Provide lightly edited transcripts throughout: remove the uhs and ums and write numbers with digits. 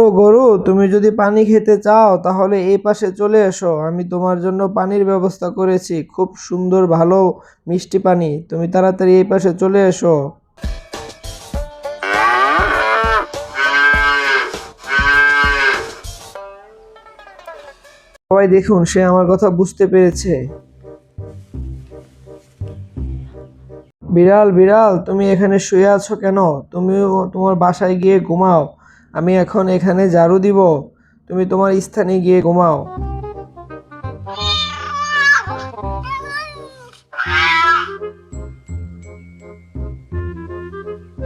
গরু গরু, তুমি যদি পানি খেতে চাও তাহলে এই পাশে চলে এসো, আমি তোমার জন্য পানির ব্যবস্থা করেছি, খুব সুন্দর ভালো মিষ্টি পানি, তুমি তাড়াতাড়ি এই পাশে চলে এসো। সবাই দেখুন, সে আমার কথা বুঝতে পেরেছে। বিড়াল বিড়াল, তুমি এখানে শুয়ে আছো কেন? তুমিও তোমার বাসায় গিয়ে ঘুমাও, আমি এখন এখানে ঝাড়ু দিব, তুমি তোমার স্থানে গিয়ে ঘুমাও।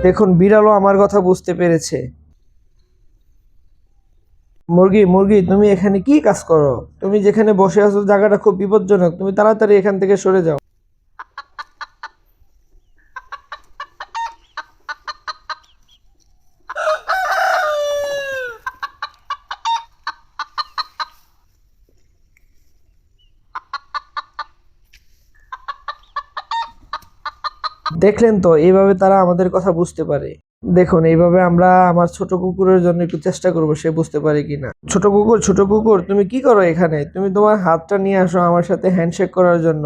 দেখুন, বিড়ালও আমার কথা বুঝতে পেরেছে। মুরগি মুরগি, তুমি এখানে কি কাজ করো? তুমি যেখানে বসে আছো জায়গাটা খুব বিপজ্জনক, তুমি তাড়াতাড়ি এখান থেকে সরে যাও। দেখলেন তো, এইভাবে তারা আমাদের কথা বুঝতে পারে। দেখুন, এইভাবে আমরা আমার ছোট কুকুরের জন্য একটু চেষ্টা করবো সে বুঝতে পারে কিনা। ছোট কুকুর ছোট কুকুর, তুমি কি করো এখানে? তুমি তোমার হাতটা নিয়ে আসো আমার সাথে হ্যান্ডশেক করার জন্য।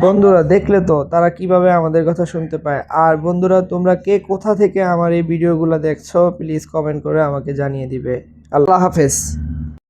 বন্ধুরা, দেখলে তো তারা কিভাবে আমাদের কথা শুনতে পায়। আর বন্ধুরা, তোমরা কে কোথা থেকে আমার এই ভিডিওগুলো দেখছো প্লিজ কমেন্ট করে আমাকে জানিয়ে দিবে। আল্লাহ হাফেজ।